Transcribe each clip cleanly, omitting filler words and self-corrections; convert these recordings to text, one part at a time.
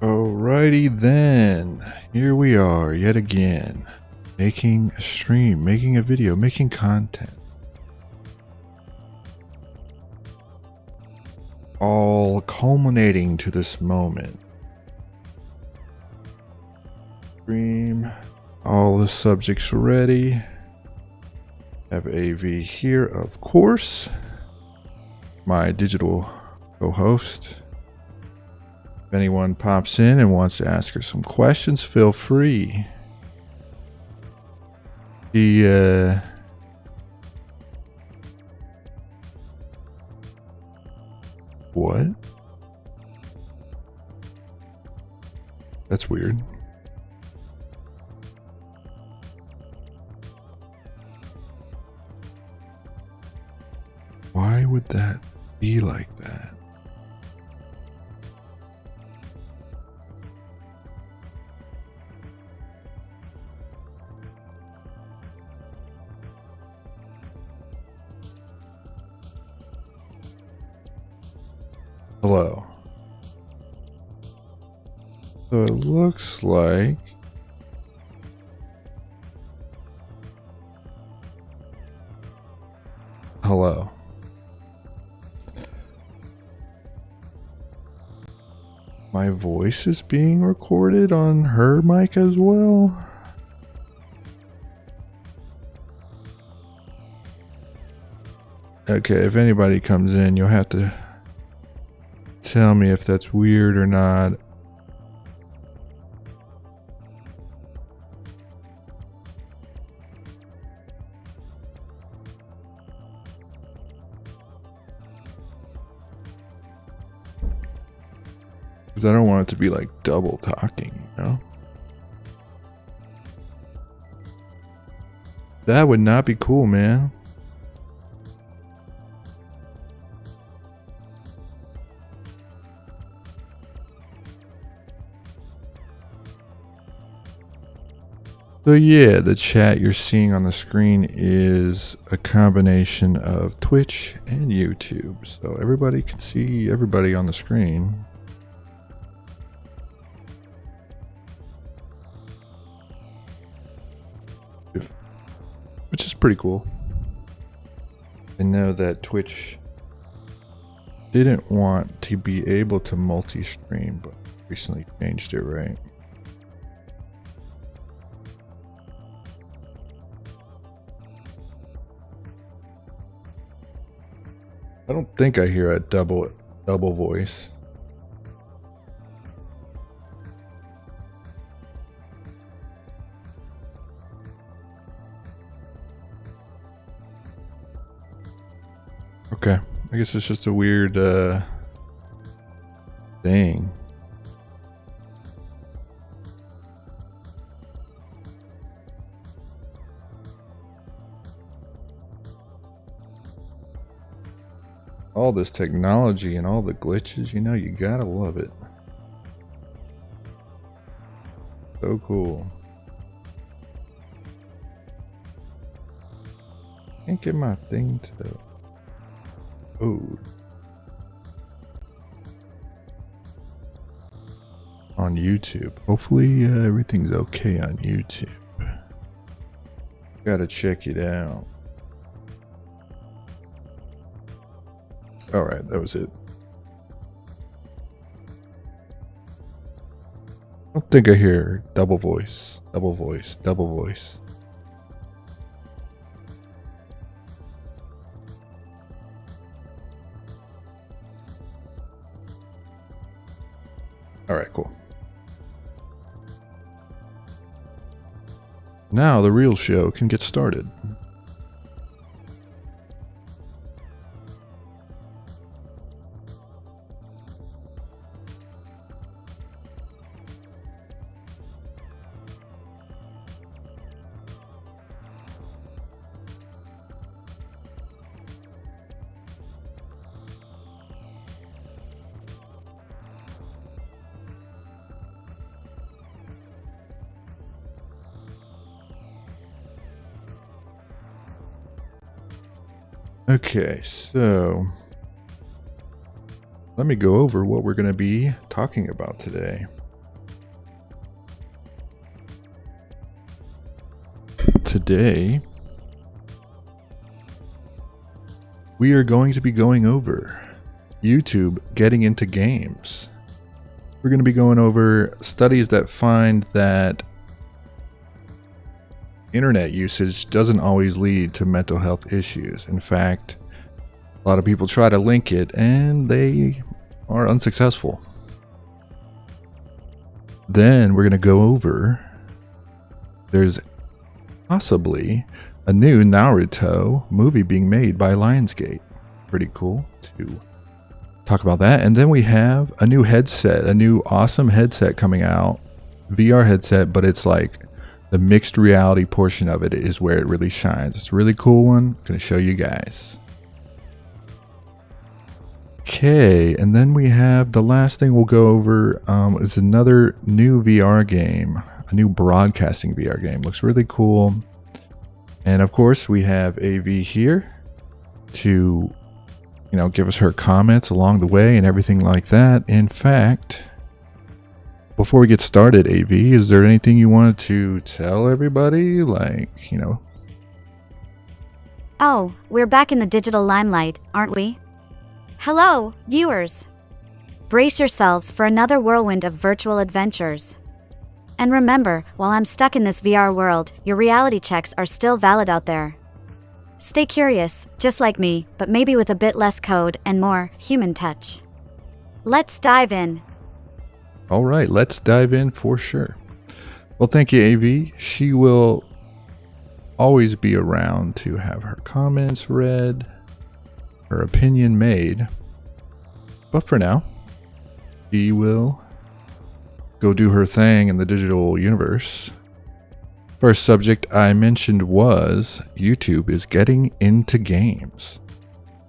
Alrighty then, here we are yet again, making a stream, making a video, making content. All culminating to this moment. Stream, all the subjects ready. Have AV here, of course. My digital co-host. If anyone pops in and wants to ask her some questions, feel free. What? That's weird. Why would that be like that? Hello. So it looks like hello. My voice is being recorded on her mic as well. Okay, if anybody comes in, you'll have to tell me if that's weird or not. Because I don't want it to be like double talking, you know? That would not be cool, man. So yeah, the chat you're seeing on the screen is a combination of Twitch and YouTube. So everybody can see everybody on the screen. Which is pretty cool. I know that Twitch didn't want to be able to multi-stream, but recently changed it, right? I don't think I hear a double voice. Okay, I guess it's just a weird thing. All this technology and all the glitches, you know, you gotta love it. So cool. Can't get my thing to load. On YouTube. Hopefully everything's okay on YouTube. Gotta check it out. Alright, that was it. I don't think I hear double voice. Double voice. Double voice. Alright, cool. Now the real show can get started. Okay, so let me go over what we're going to be talking about today. today we are going to be going over YouTube getting into games. We're going to be going over studies that find that internet usage doesn't always lead to mental health issues. In fact, a lot of people try to link it and they are unsuccessful. Then we're going to go over, there's possibly a new Naruto movie being made by Lionsgate. Pretty cool to talk about that. And then we have a new headset, a new awesome headset coming out, VR headset, but it's like the mixed reality portion of it is where it really shines. It's a really cool one. I'm going to show you guys. Okay, and then we have the last thing we'll go over is another new VR game, a new broadcasting VR game. Looks really cool. And of course, we have AV here to, give us her comments along the way and everything like that. In fact, before we get started, AV, is there anything you wanted to tell everybody? Oh, we're back in the digital limelight, aren't we? Hello, viewers! Brace yourselves for another whirlwind of virtual adventures. And remember, while I'm stuck in this VR world, your reality checks are still valid out there. Stay curious, just like me, but maybe with a bit less code and more human touch. Let's dive in. All right, let's dive in for sure. Well, thank you, AV. She will always be around to have her comments read, her opinion made. But for now, she will go do her thing in the digital universe. First subject I mentioned was YouTube is getting into games.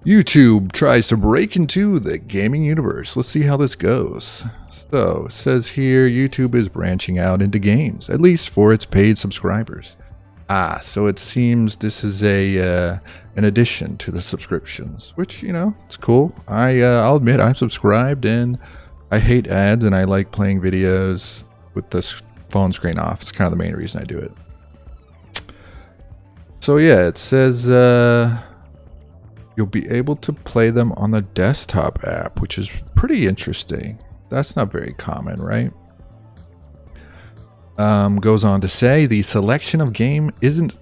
YouTube tries to break into the gaming universe. Let's see how this goes. So, it says here YouTube is branching out into games, at least for its paid subscribers. So it seems this is an addition to the subscriptions, which, it's cool. I'll admit I'm subscribed and I hate ads and I like playing videos with the phone screen off. It's kind of the main reason I do it. So yeah, it says you'll be able to play them on the desktop app, which is pretty interesting. That's not very common, right? Goes on to say the selection of games isn't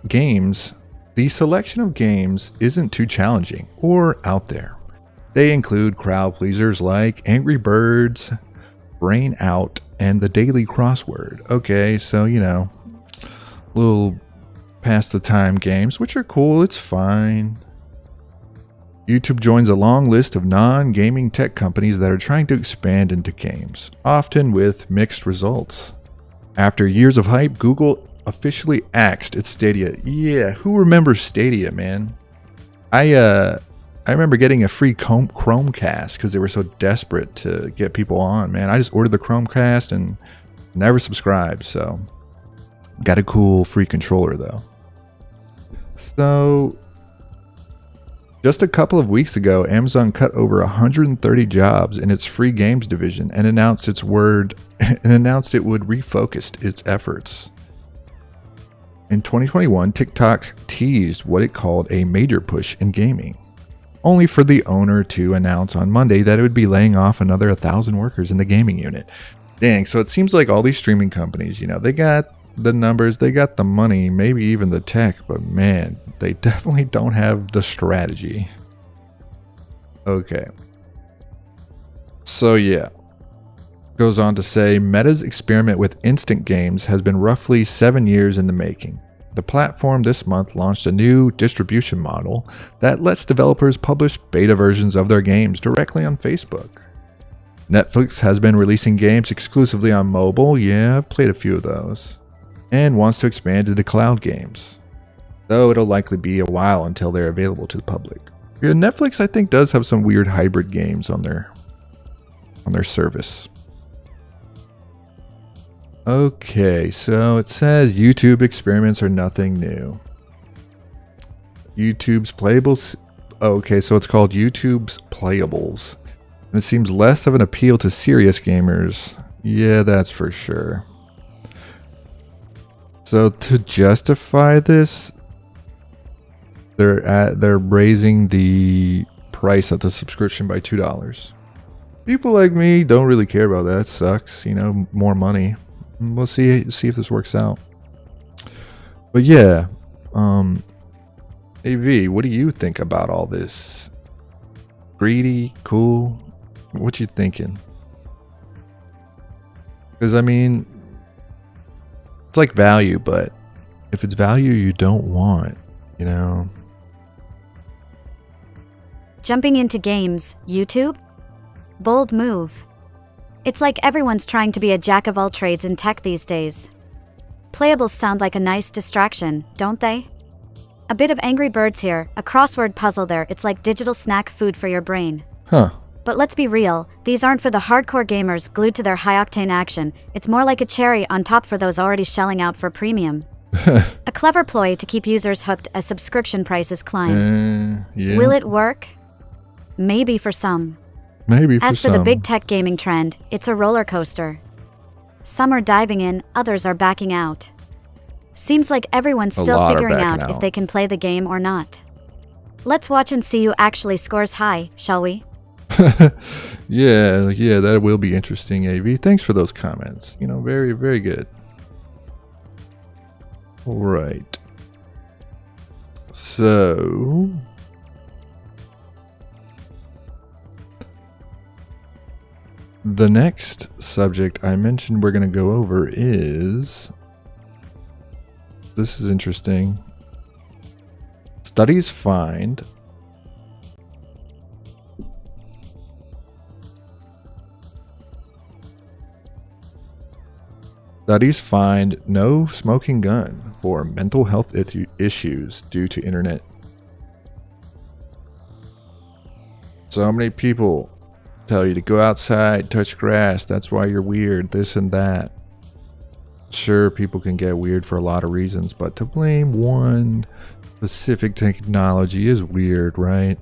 too challenging or out there. They include crowd pleasers like Angry Birds, Brain Out, and the Daily Crossword. Okay, so little past the time games, which are cool. It's fine. YouTube joins a long list of non-gaming tech companies that are trying to expand into games, often with mixed results. After years of hype, Google officially axed its Stadia. Yeah, who remembers Stadia, man? I remember getting a free Chromecast because they were so desperate to get people on, man. I just ordered the Chromecast and never subscribed, so got a cool free controller though. So just a couple of weeks ago, Amazon cut over 130 jobs in its free games division and announced it would refocus its efforts. In 2021, TikTok teased what it called a major push in gaming, only for the owner to announce on Monday that it would be laying off another 1,000 workers in the gaming unit. Dang, so it seems like all these streaming companies, they got the numbers, they got the money, maybe even the tech, but man, they definitely don't have the strategy. Okay. So yeah. Goes on to say Meta's experiment with instant games has been roughly 7 years in the making. The platform this month launched a new distribution model that lets developers publish beta versions of their games directly on Facebook. Netflix has been releasing games exclusively on mobile. Yeah, I've played a few of those. And wants to expand into cloud games, though it'll likely be a while until they're available to the public. Yeah, Netflix, I think, does have some weird hybrid games on their service. Okay, so it says YouTube experiments are nothing new. YouTube's playables. Okay, so it's called YouTube's Playables. And it seems less of an appeal to serious gamers. Yeah, that's for sure. So to justify this, they're raising the price of the subscription by $2. People like me don't really care about that. It sucks, you know, more money. We'll see if this works out. But yeah, AV, what do you think about all this? Greedy, cool? What you thinking? Because I mean, it's like value, but if it's value you don't want, you know. Jumping into games, YouTube? Bold move. It's like everyone's trying to be a jack of all trades in tech these days. Playables sound like a nice distraction, don't they? A bit of Angry Birds here, a crossword puzzle there. It's like digital snack food for your brain. Huh. But let's be real, these aren't for the hardcore gamers glued to their high-octane action. It's more like a cherry on top for those already shelling out for premium. A clever ploy to keep users hooked as subscription prices climb. Yeah. Will it work? Maybe for some. Maybe for As for some. the big tech gaming trend, it's a roller coaster. Some are diving in, others are backing out. Seems like everyone's A still lot are figuring backing out if out. they can play the game or not. Let's watch and see who actually scores high, shall we? yeah, that will be interesting, AV. Thanks for those comments. You know, very, very good. All right. So the next subject I mentioned we're going to go over is, this is interesting. Studies find no smoking gun for mental health issues due to internet. So many people tell you to go outside, touch grass, that's why you're weird, this and that. Sure, people can get weird for a lot of reasons, but to blame one specific technology is weird, right?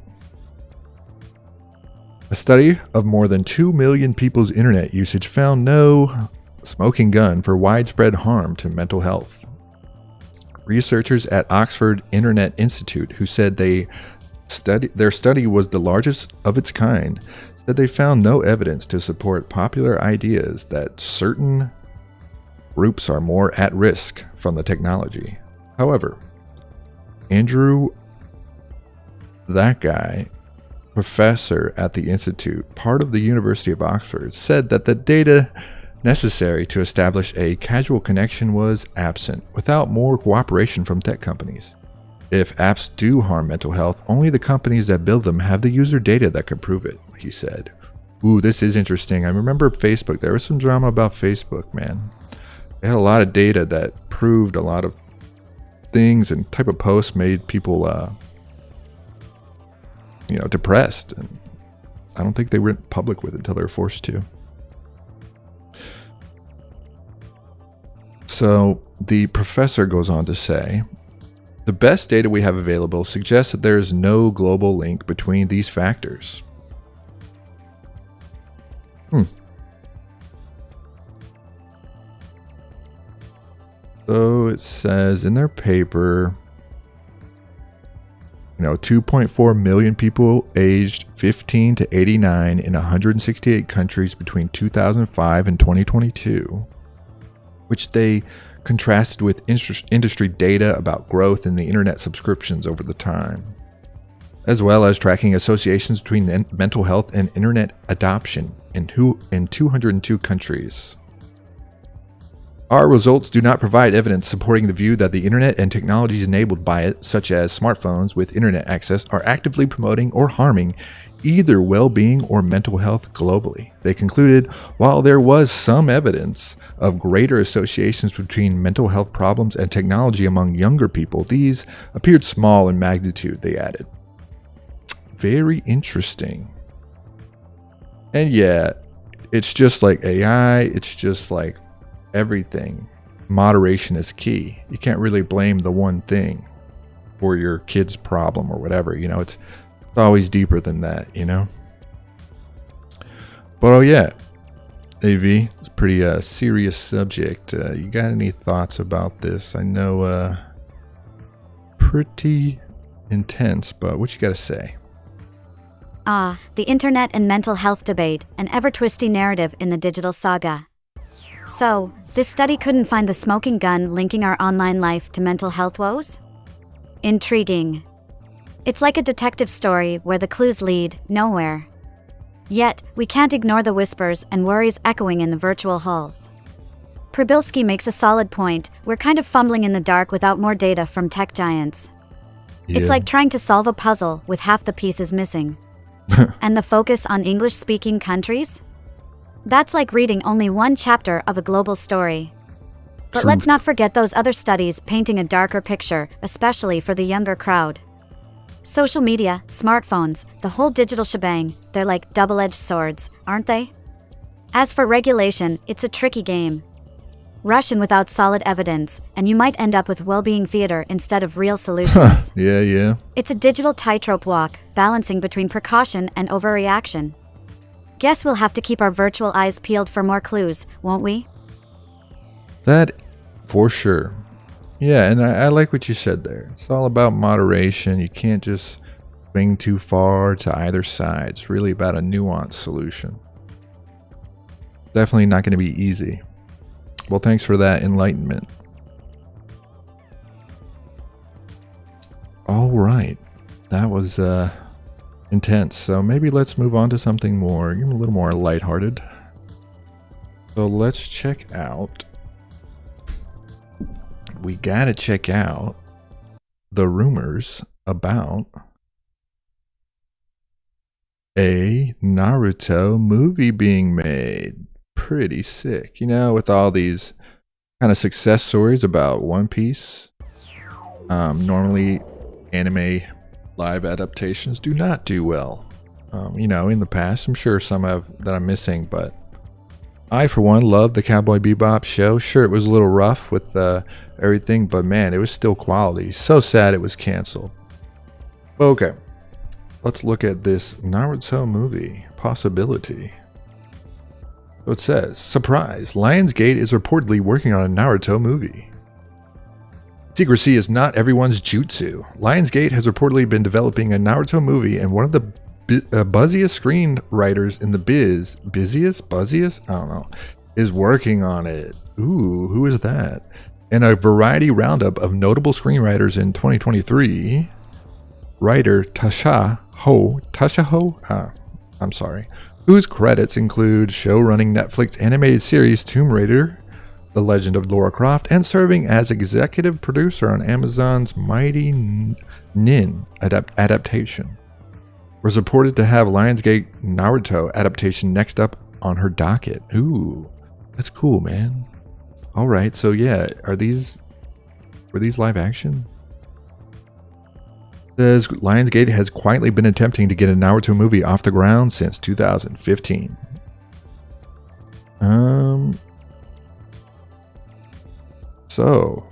A study of more than 2 million people's internet usage found no smoking gun for widespread harm to mental health. Researchers at Oxford Internet Institute, who said their study was the largest of its kind, said they found no evidence to support popular ideas that certain groups are more at risk from the technology. However, Andrew, that guy, professor at the Institute, part of the University of Oxford, said that the data necessary to establish a causal connection was absent without more cooperation from tech companies. If apps do harm mental health, only the companies that build them have the user data that could prove it, he said. Ooh, this is interesting. I remember Facebook. There was some drama about Facebook, man. They had a lot of data that proved a lot of things, and type of posts made people, depressed. And I don't think they went public with it until they were forced to. So the professor goes on to say, the best data we have available suggests that there is no global link between these factors. So it says in their paper, 2.4 million people aged 15 to 89 in 168 countries between 2005 and 2022, which they contrasted with industry data about growth in the internet subscriptions over the time, as well as tracking associations between mental health and internet adoption in 202 countries. Our results do not provide evidence supporting the view that the internet and technologies enabled by it, such as smartphones with internet access, are actively promoting or harming either well-being or mental health globally. They concluded, while there was some evidence of greater associations between mental health problems and technology among younger people, these appeared small in magnitude, they added. Very interesting. And yeah, it's just like AI, it's just like everything. Moderation is key. You can't really blame the one thing for your kid's problem or whatever, it's always deeper than that, But oh yeah, AV, it's a pretty serious subject. You got any thoughts about this? I know pretty intense, but what you got to say? The internet and mental health debate, an ever-twisty narrative in the digital saga. So, this study couldn't find the smoking gun linking our online life to mental health woes? Intriguing. It's like a detective story where the clues lead nowhere. Yet, we can't ignore the whispers and worries echoing in the virtual halls. Przybylski makes a solid point. We're kind of fumbling in the dark without more data from tech giants. Yeah. It's like trying to solve a puzzle with half the pieces missing. And the focus on English-speaking countries? That's like reading only one chapter of a global story. But let's not forget those other studies painting a darker picture, especially for the younger crowd. Social media, smartphones, the whole digital shebang, they're like double-edged swords, aren't they? As for regulation, it's a tricky game. Rush in without solid evidence, and you might end up with well-being theater instead of real solutions. Yeah. It's a digital tightrope walk, balancing between precaution and overreaction. Guess we'll have to keep our virtual eyes peeled for more clues, won't we? That, for sure. Yeah, and I like what you said there. It's all about moderation. You can't just swing too far to either side. It's really about a nuanced solution. Definitely not going to be easy. Well, thanks for that enlightenment. All right. That was intense. So maybe let's move on to something more, a little more lighthearted. So let's check out. We gotta check out the rumors about a Naruto movie being made. Pretty sick, with all these kind of success stories about One Piece. Normally, anime live adaptations do not do well. In the past, I'm sure some have that I'm missing, but I, for one, love the Cowboy Bebop show. Sure, it was a little rough with everything, but man, it was still quality. So sad it was canceled. Okay, let's look at this Naruto movie possibility. So it says, surprise, Lionsgate is reportedly working on a Naruto movie. Secrecy is not everyone's jutsu. Lionsgate has reportedly been developing a Naruto movie, and one of the buzziest screenwriters in the biz, buzziest? I don't know, is working on it. Ooh, who is that? In a variety roundup of notable screenwriters in 2023, writer Tasha Ho, whose credits include show-running Netflix animated series Tomb Raider, The Legend of Lara Croft, and serving as executive producer on Amazon's Mighty Nin adaptation, was reported to have Lionsgate Naruto adaptation next up on her docket. Ooh, that's cool, man. All right, so yeah, were these live action? Says Lionsgate has quietly been attempting to get a Naruto movie off the ground since 2015. So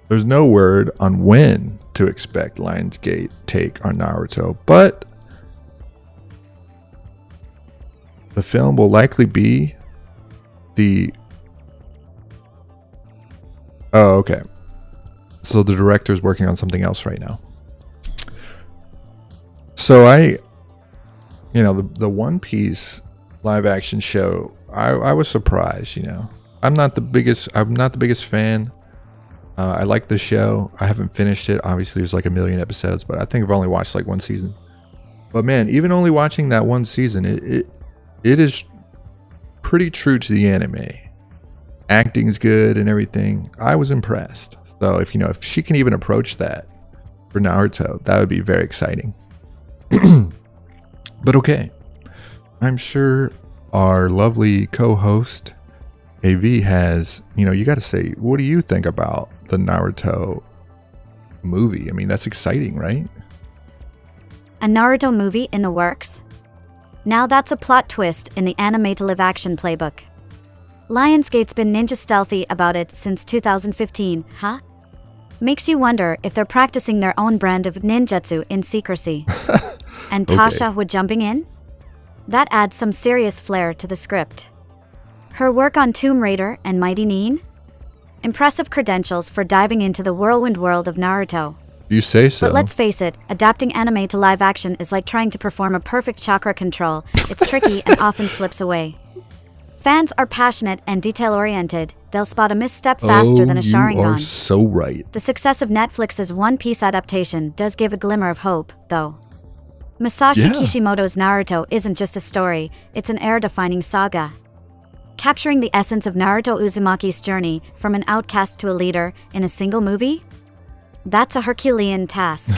there's no word on when to expect Lionsgate take on Naruto, but the film will likely be the... Oh, okay. So the director's working on something else right now. So the One Piece live action show, I was surprised, I'm not the biggest fan. I like the show. I haven't finished it. Obviously, there's like 1 million episodes, but I think I've only watched like one season. But man, even only watching that one season, it is pretty true to the anime. Acting's good and everything. I was impressed. So if she can even approach that for Naruto, that would be very exciting. But okay, I'm sure our lovely co-host AV has, you got to say, what do you think about the Naruto movie? I mean, that's exciting, right? A Naruto movie in the works? Now that's a plot twist in the anime to live action playbook. Lionsgate's been ninja stealthy about it since 2015, huh? Makes you wonder if they're practicing their own brand of ninjutsu in secrecy. And Tasha would jumping in? That adds some serious flair to the script. Her work on Tomb Raider and Mighty Nein? Impressive credentials for diving into the whirlwind world of Naruto. You say so. But let's face it, adapting anime to live action is like trying to perform a perfect chakra control. It's tricky and often slips away. Fans are passionate and detail-oriented. They'll spot a misstep faster than a Sharingan. You are so right. The success of Netflix's One Piece adaptation does give a glimmer of hope, though. Masashi Kishimoto's Naruto isn't just a story, it's an era-defining saga. Capturing the essence of Naruto Uzumaki's journey from an outcast to a leader in a single movie? That's a Herculean task.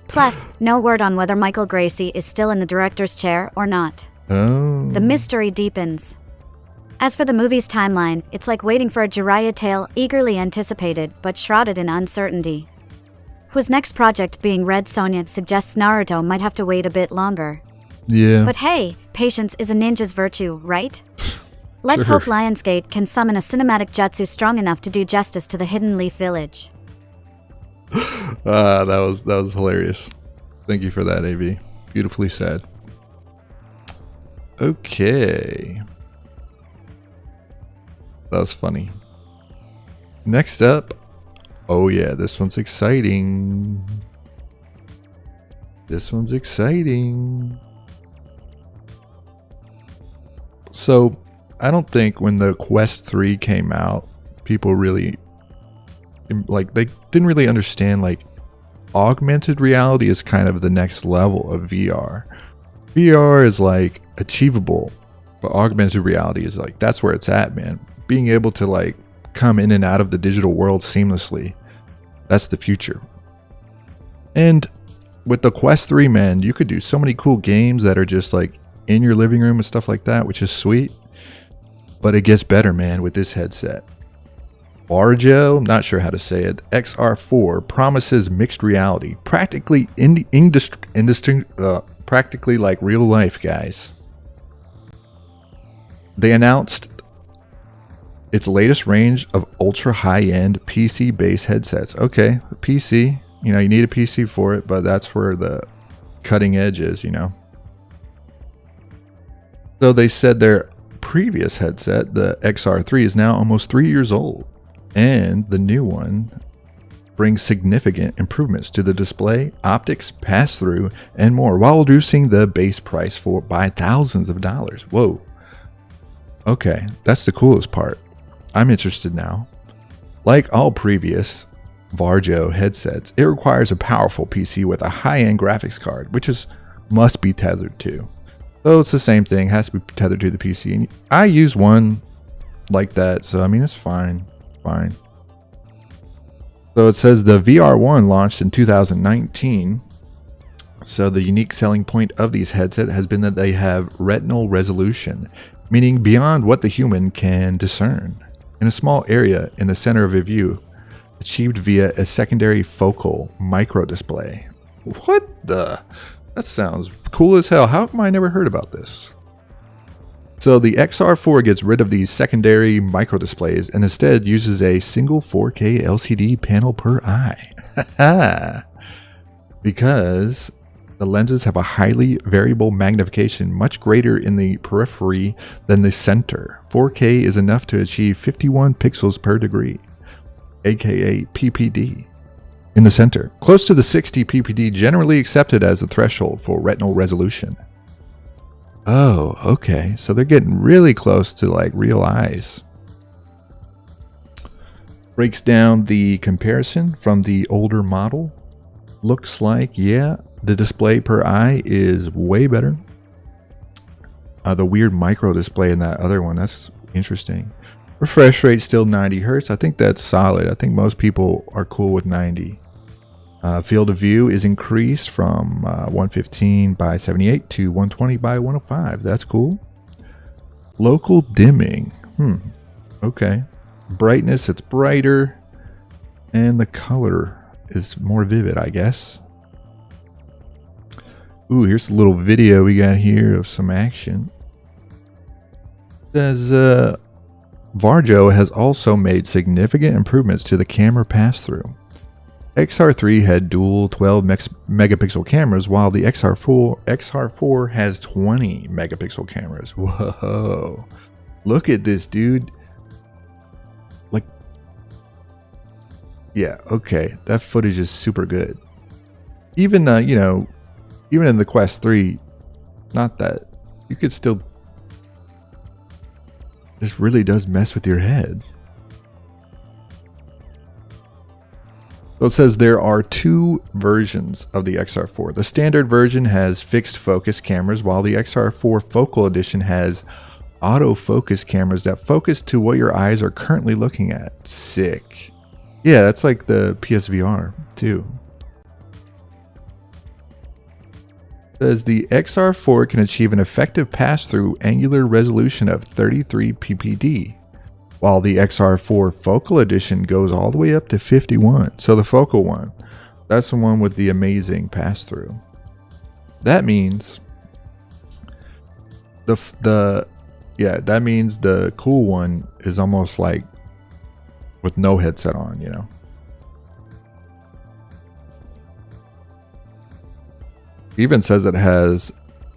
Plus, no word on whether Michael Gracie is still in the director's chair or not. Oh. The mystery deepens. As for the movie's timeline, it's like waiting for a Jiraiya tale eagerly anticipated but shrouded in uncertainty. Whose next project being Red Sonja suggests Naruto might have to wait a bit longer. Yeah. But hey, patience is a ninja's virtue, right? Let's Sure. hope Lionsgate can summon a cinematic jutsu strong enough to do justice to the Hidden Leaf Village. That was hilarious. Thank you for that, AV. Beautifully said. Okay. That was funny. Next up. Oh yeah, this one's exciting. This one's exciting. So, I don't think when the Quest 3 came out, people really they didn't really understand augmented reality is kind of the next level of VR. VR is achievable, but augmented reality is that's where it's at, man. Being able to come in and out of the digital world seamlessly. That's the future. And with the Quest 3, man, you could do so many cool games that are just in your living room and stuff like that, which is sweet. But it gets better, man, with this headset. Varjo, I'm not sure how to say it, XR4 promises mixed reality, practically practically like real life, guys. They announced its latest range of ultra high-end PC-based headsets. Okay, PC, you need a PC for it, but that's where the cutting edge is, So they said their previous headset, the XR3, is now almost 3 years old. And the new one brings significant improvements to the display, optics, pass-through, and more, while reducing the base price by thousands of dollars. Whoa. Okay, that's the coolest part. I'm interested now. Like all previous Varjo headsets, it requires a powerful PC with a high-end graphics card, which must be tethered to. So it's the same thing, has to be tethered to the PC. And I use one like that, so it's fine. So it says the VR1 launched in 2019. So the unique selling point of these headsets has been that they have retinal resolution, meaning beyond what the human can discern, in a small area in the center of a view, achieved via a secondary focal microdisplay. What the? That sounds cool as hell. How come I never heard about this? So the XR4 gets rid of these secondary microdisplays and instead uses a single 4K LCD panel per eye. Because the lenses have a highly variable magnification, much greater in the periphery than the center. 4K is enough to achieve 51 pixels per degree, aka PPD, in the center, close to the 60 PPD generally accepted as the threshold for retinal resolution. Oh, okay. So they're getting really close to real eyes. Breaks down the comparison from the older model. Looks like, yeah, the display per eye is way better. The weird micro display in that other one, that's interesting. Refresh rate still 90 Hertz. I think that's solid. I think most people are cool with 90. Field of view is increased from 115 by 78 to 120 by 105. That's cool. Local dimming. Okay. Brightness, it's brighter. And the color is more vivid, I guess. Ooh, here's a little video we got here of some action. It says Varjo has also made significant improvements to the camera pass-through. XR3 had dual 12 megapixel cameras, while the XR4 has 20 megapixel cameras. Whoa. Look at this, dude. Like, yeah, okay. That footage is super good. Even, you know, even in the Quest 3, not that. You could still... This really does mess with your head. So it says there are two versions of the XR4. The standard version has fixed focus cameras, while the XR4 Focal Edition has autofocus cameras that focus to what your eyes are currently looking at. Sick. Yeah, that's like the PSVR too. It says the XR4 can achieve an effective pass-through angular resolution of 33 ppd. While the XR4 Focal Edition goes all the way up to 51. So the focal one, that's the one with the amazing pass-through. That means that means the cool one is almost like with no headset on, you know. Even says it has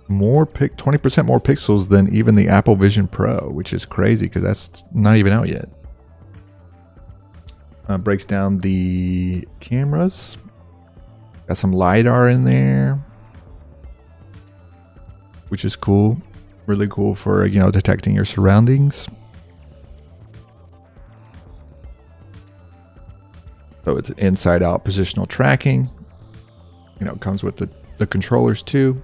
20% more pixels than even the Apple Vision Pro, which is crazy because that's not even out yet. Breaks down the cameras. Got some LiDAR in there, which is cool. Really cool for, you know, detecting your surroundings. So it's inside out positional tracking. You know, it comes with the controllers too.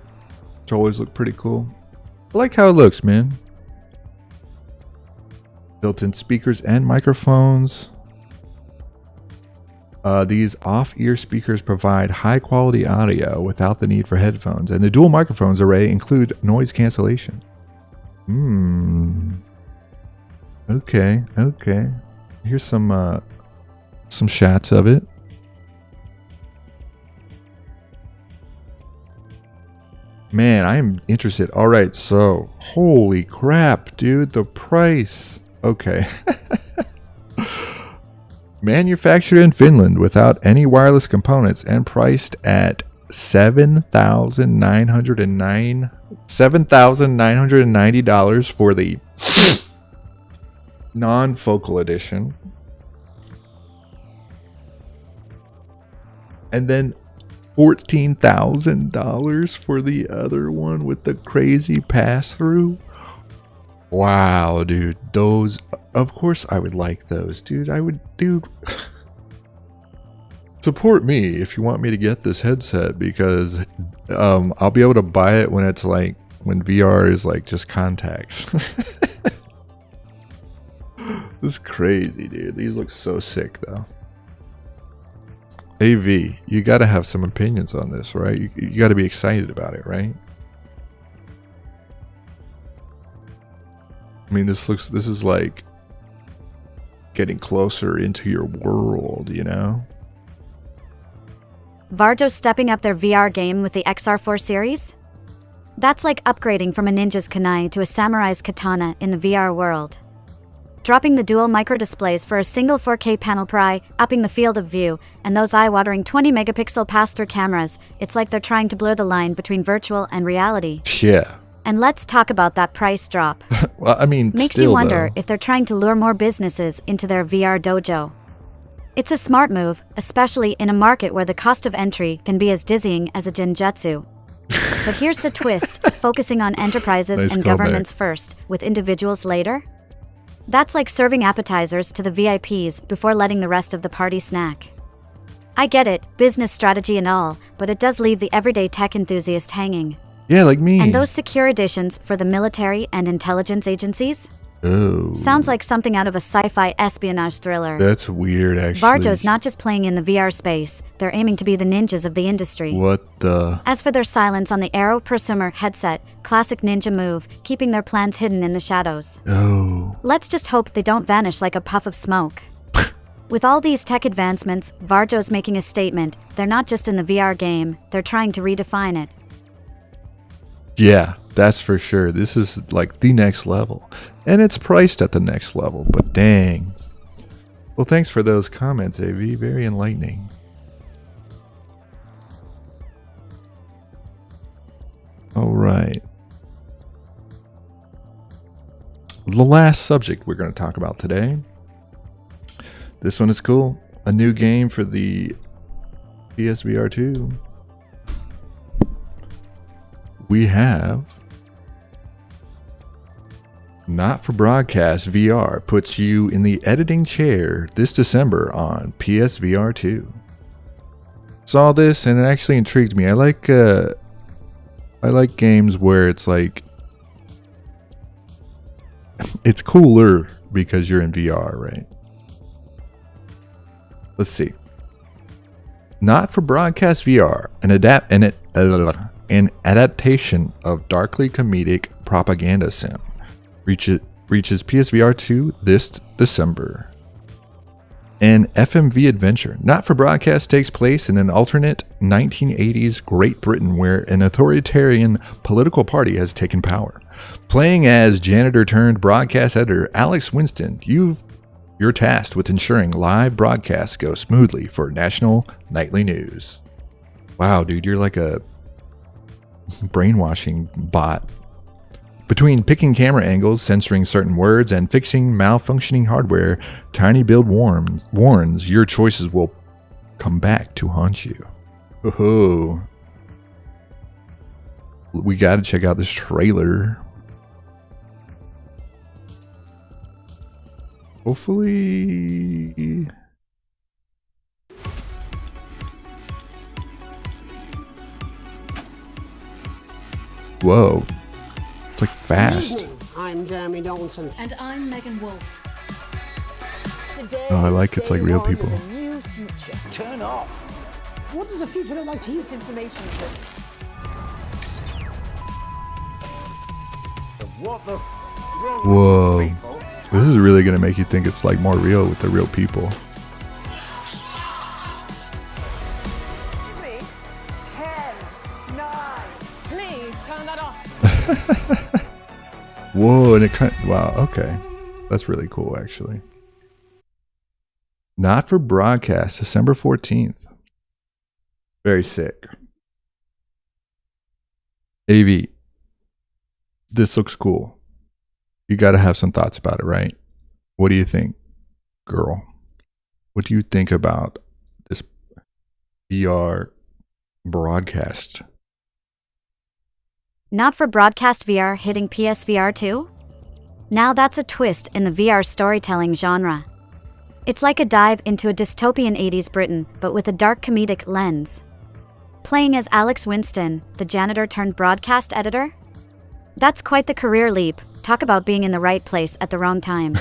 Controllers look pretty cool. I like how it looks, man. Built-in speakers and microphones. These off-ear speakers provide high-quality audio without the need for headphones, and the dual microphones array include noise cancellation. Okay. Here's some shots of it. Man, I am interested. All right, so holy crap, dude, the price. Okay. Manufactured in Finland without any wireless components and priced at $7,990 for the non-focal edition. And then $14,000 for the other one with the crazy pass-through. Wow, dude. Those, of course I would like those, dude. Dude. Support me if you want me to get this headset, because I'll be able to buy it when it's like, when VR is like just contacts. This is crazy, dude. These look so sick though. AV, you got to have some opinions on this, right? You got to be excited about it, right? I mean, this is like getting closer into your world, you know? Varjo's stepping up their VR game with the XR4 series? That's like upgrading from a ninja's kunai to a samurai's katana in the VR world. Dropping the dual microdisplays for a single 4K panel per eye, upping the field of view, and those eye-watering 20 megapixel pass-through cameras, it's like they're trying to blur the line between virtual and reality. Yeah. And let's talk about that price drop. Well, I mean, makes you wonder if they're trying to lure more businesses into their VR dojo. It's a smart move, especially in a market where the cost of entry can be as dizzying as a genjutsu. But here's the twist, focusing on enterprises and governments first, with individuals later? That's like serving appetizers to the VIPs before letting the rest of the party snack. I get it, business strategy and all, but it does leave the everyday tech enthusiast hanging. Yeah, like me. And those secure editions for the military and intelligence agencies? Oh. Sounds like something out of a sci-fi espionage thriller. That's weird, actually. Varjo's not just playing in the VR space, they're aiming to be the ninjas of the industry. What the? As for their silence on the Aero Prosumer headset, classic ninja move, keeping their plans hidden in the shadows. Oh. Let's just hope they don't vanish like a puff of smoke. With all these tech advancements, Varjo's making a statement. They're not just in the VR game, they're trying to redefine it. Yeah, that's for sure. This is like the next level. And it's priced at the next level, but dang. Well, thanks for those comments, AV. Very enlightening. All right. The last subject we're going to talk about today. This one is cool. A new game for the PSVR 2. We have Not for Broadcast VR puts you in the editing chair this December on PSVR 2. Saw this and it actually intrigued me. I like games where it's like it's cooler because you're in VR, right? Let's see. Not for Broadcast VR, an adaptation of darkly comedic propaganda sim reaches PSVR 2 this December. An FMV adventure, Not for Broadcast, takes place in an alternate 1980s Great Britain where an authoritarian political party has taken power. Playing as janitor turned broadcast editor Alex Winston, you're tasked with ensuring live broadcasts go smoothly for national nightly news. Wow, dude, you're like a brainwashing bot. Between picking camera angles, censoring certain words, and fixing malfunctioning hardware, Tiny Build warns your choices will come back to haunt you. Oh, we gotta check out this trailer. Hopefully... Whoa. It's like fast. Good evening. I'm Jeremy Donaldson. And I'm Megan Wolf. Today, Oh, I like it's like real day one people. of a new future. Turn off. What does the future look like to you? It's information. What the wrong Whoa. with people? This is really going to make you think it's like more real with the real people. 3, 10, 9. Please turn that off. Whoa, and it wow, okay. That's really cool, actually. Not for Broadcast, December 14th. Very sick. AV, this looks cool. You got to have some thoughts about it, right? What do you think, girl? What do you think about this VR broadcast? Not for Broadcast VR hitting PSVR 2? Now that's a twist in the VR storytelling genre. It's like a dive into a dystopian 80s Britain, but with a dark comedic lens. Playing as Alex Winston, the janitor turned broadcast editor? That's quite the career leap. Talk about being in the right place at the wrong time.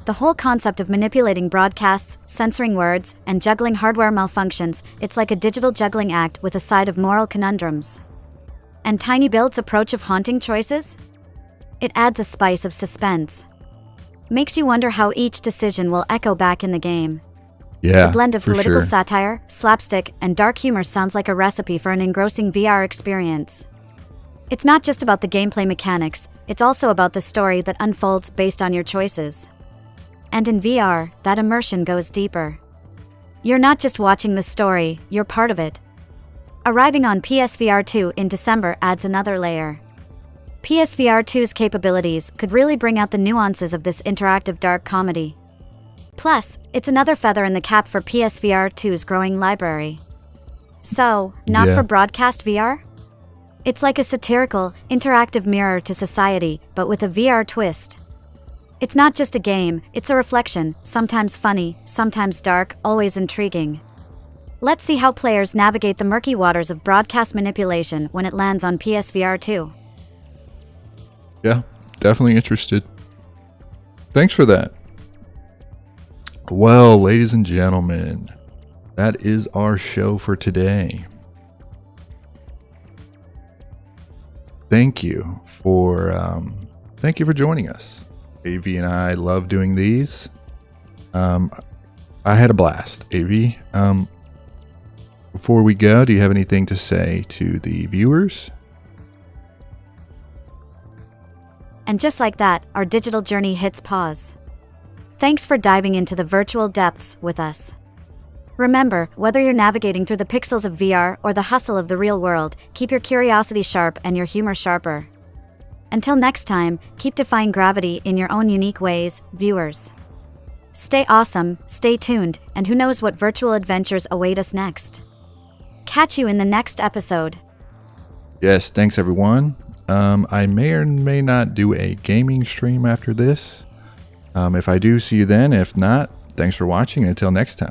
The whole concept of manipulating broadcasts, censoring words, and juggling hardware malfunctions, it's like a digital juggling act with a side of moral conundrums. And Tiny Build's approach of haunting choices? It adds a spice of suspense. Makes you wonder how each decision will echo back in the game. Yeah, The blend of for political sure. satire, slapstick, and dark humor sounds like a recipe for an engrossing VR experience. It's not just about the gameplay mechanics, it's also about the story that unfolds based on your choices. And in VR, that immersion goes deeper. You're not just watching the story, you're part of it. Arriving on PSVR 2 in December adds another layer. PSVR 2's capabilities could really bring out the nuances of this interactive dark comedy. Plus, it's another feather in the cap for PSVR 2's growing library. So, not Yeah. for Broadcast VR? It's like a satirical, interactive mirror to society, but with a VR twist. It's not just a game, it's a reflection, sometimes funny, sometimes dark, always intriguing. Let's see how players navigate the murky waters of broadcast manipulation when it lands on PSVR 2. Yeah, definitely interested. Thanks for that. Well, ladies and gentlemen, that is our show for today. Thank you for joining us. AV and I love doing these. I had a blast. AV, before we go, do you have anything to say to the viewers? And just like that, our digital journey hits pause. Thanks for diving into the virtual depths with us. Remember, whether you're navigating through the pixels of VR or the hustle of the real world, keep your curiosity sharp and your humor sharper. Until next time, keep defying gravity in your own unique ways, viewers. Stay awesome, stay tuned, and who knows what virtual adventures await us next. Catch you in the next episode. Yes, thanks everyone. I may or may not do a gaming stream after this. If I do, see you then. If not, thanks for watching and until next time.